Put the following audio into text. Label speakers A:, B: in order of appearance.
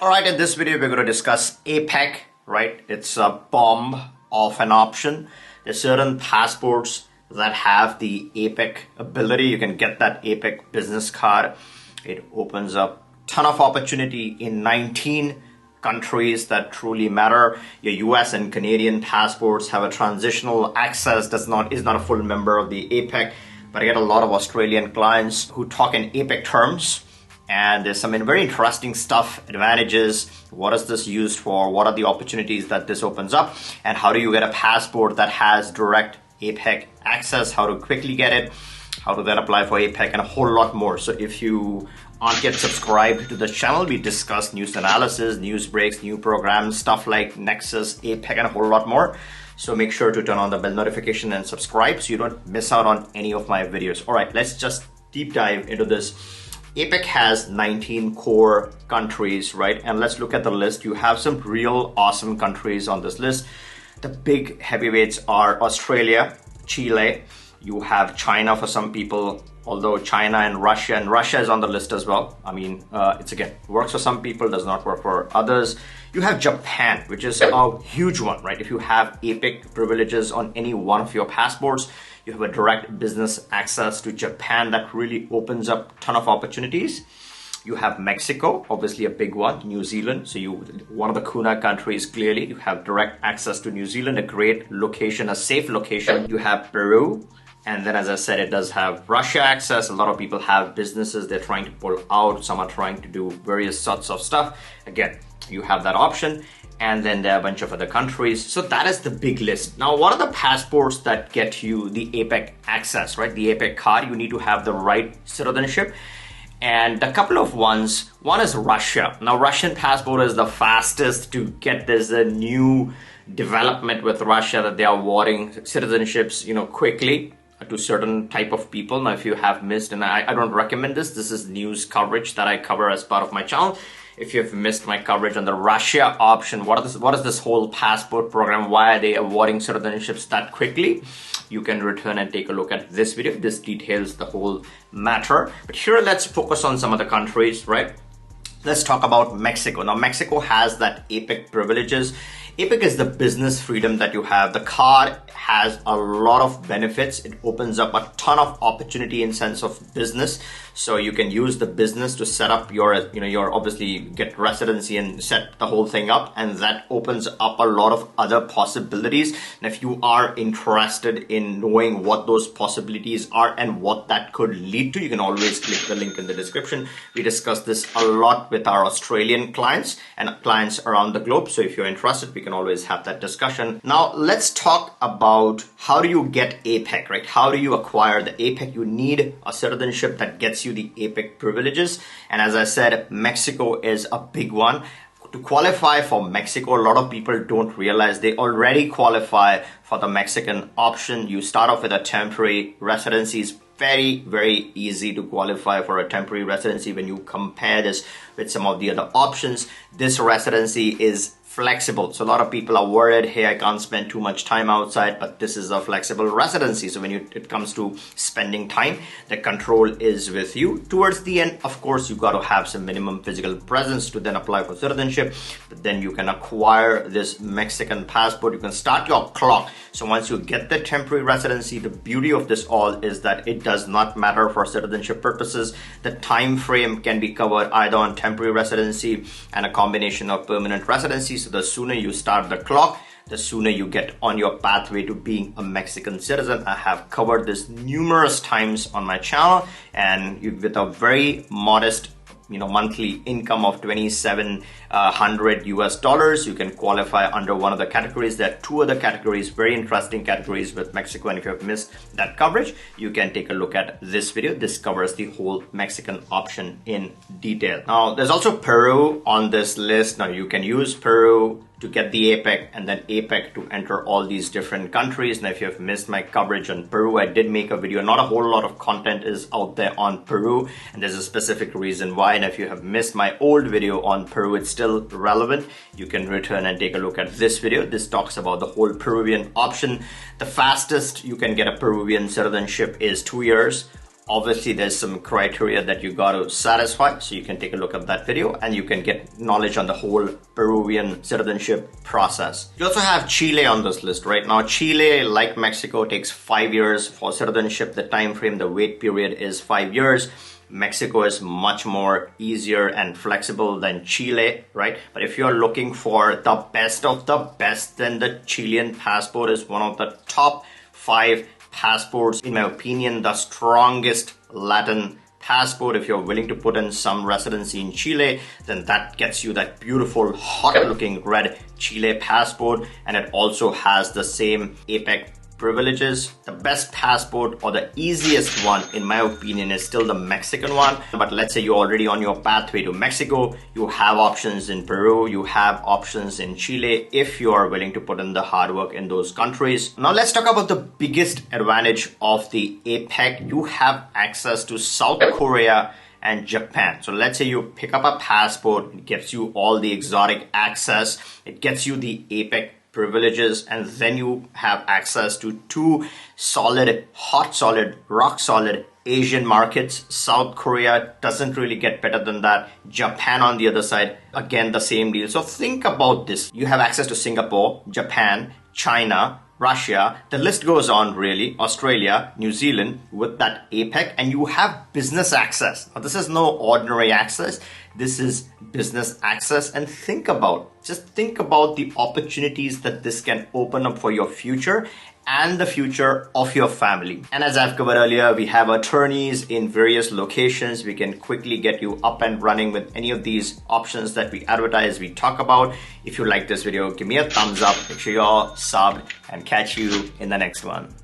A: All right, in this video, we're going to discuss APEC, right? It's a bomb of an option. There's certain passports that have the APEC ability. You can get that APEC business card. It opens up a ton of opportunity in 19 countries that truly matter. Your US and Canadian passports have a transitional access, is not a full member of the APEC, but I get a lot of Australian clients who talk in APEC terms. And there's some very interesting stuff, advantages. What is this used for? What are the opportunities that this opens up? And how do you get a passport that has direct APEC access? How to quickly get it? How to then apply for APEC and a whole lot more. So if you aren't yet subscribed to the channel, we discuss news analysis, news breaks, new programs, stuff like Nexus, APEC, and a whole lot more. So make sure to turn on the bell notification and subscribe so you don't miss out on any of my videos. All right, let's just deep dive into this. APEC has 19 core countries, right? And let's look at the list. You have some real awesome countries on this list. The big heavyweights are Australia, Chile. You have China for some people, although China and Russia is on the list as well. I mean, it's again, works for some people, does not work for others. You have Japan, which is a huge one, right? If you have APEC privileges on any one of your passports, you have a direct business access to Japan that really opens up a ton of opportunities. You have Mexico, obviously a big one, New Zealand. So one of the CUNA countries, clearly, you have direct access to New Zealand, a great location, a safe location. You have Peru. And then, as I said, it does have Russia access. A lot of people have businesses they're trying to pull out. Some are trying to do various sorts of stuff. Again, you have that option. And then there are a bunch of other countries. So that is the big list. Now, what are the passports that get you the APEC access, right? The APEC card, you need to have the right citizenship. And a couple of ones. One is Russia. Now, Russian passport is the fastest to get. There's a new development with Russia that they are awarding citizenships, quickly to certain type of people. Now, if you have missed, and I don't recommend this is news coverage that I cover as part of my channel. If you've missed my coverage on the Russia option, what is this whole passport program? Why are they awarding citizenships that quickly? You can return and take a look at this video. This details the whole matter. But here, let's focus on some of the countries, right? Let's talk about Mexico. Now, Mexico has that APEC privileges. APEC is the business freedom that you have. The card has a lot of benefits. It opens up a ton of opportunity in sense of business. So you can use the business to set up your obviously get residency and set the whole thing up. And that opens up a lot of other possibilities. And if you are interested in knowing what those possibilities are and what that could lead to, you can always click the link in the description. We discuss this a lot with our Australian clients and clients around the globe. So if you're interested, we can always have that discussion. Now, let's talk about how do you get APEC, right? How do you acquire the APEC? You need a citizenship that gets you the APEC privileges. And as I said, Mexico is a big one. To qualify for Mexico, a lot of people don't realize they already qualify for the Mexican option. You start off with a temporary residency. It's very, very easy to qualify for a temporary residency when you compare this with some of the other options. This residency is flexible. So a lot of people are worried, hey, I can't spend too much time outside, but this is a flexible residency. So when it comes to spending time, the control is with you. Towards the end, of course, you got to have some minimum physical presence to then apply for citizenship. But then you can acquire this Mexican passport. You can start your clock. So once you get the temporary residency, the beauty of this all is that it does not matter for citizenship purposes. The time frame can be covered either on temporary residency and a combination of permanent residency. So the sooner you start the clock, the sooner you get on your pathway to being a Mexican citizen. I have covered this numerous times on my channel, and with a very modest monthly income of $2,700 US, you can qualify under one of the categories. There are two other categories, very interesting categories with Mexico. And if you have missed that coverage, you can take a look at this video. This covers the whole Mexican option in detail. Now, there's also Peru on this list. Now, you can use Peru to get the APEC and then APEC to enter all these different countries. Now, if you have missed my coverage on Peru, I did make a video. Not a whole lot of content is out there on Peru, and there's a specific reason why. And if you have missed my old video on Peru, it's still relevant. You can return and take a look at this video. This talks about the whole Peruvian option. The fastest you can get a Peruvian citizenship is 2 years. Obviously, there's some criteria that you got to satisfy. So you can take a look at that video and you can get knowledge on the whole Peruvian citizenship process. You also have Chile on this list right now. Chile, like Mexico, takes 5 years for citizenship. The time frame, the wait period is 5 years. Mexico is much more easier and flexible than Chile, right? But if you're looking for the best of the best, then the Chilean passport is one of the top 5 passports, in my opinion, the strongest Latin passport. If you're willing to put in some residency in Chile, then that gets you that beautiful, hot looking red Chile passport. And it also has the same APEC privileges. The best passport, or the easiest one in my opinion, is still the Mexican one. But let's say you're already on your pathway to Mexico, you have options in Peru, you have options in Chile if you are willing to put in the hard work in those countries. Now let's talk about the biggest advantage of the APEC. You have access to South Korea and Japan. So let's say you pick up a passport, it gives you all the exotic access, it gets you the APEC privileges, and then you have access to 2 solid, hot solid, rock solid Asian markets. South Korea doesn't really get better than that. Japan on the other side, again, the same deal. So think about this. You have access to Singapore, Japan, China, Russia, the list goes on really, Australia, New Zealand with that APEC, and you have business access. Now, this is no ordinary access. This is business access. And just think about the opportunities that this can open up for your future and the future of your family. And as I've covered earlier, we have attorneys in various locations. We can quickly get you up and running with any of these options that we advertise, we talk about. If you like this video, give me a thumbs up, make sure you're subbed, and catch you in the next one.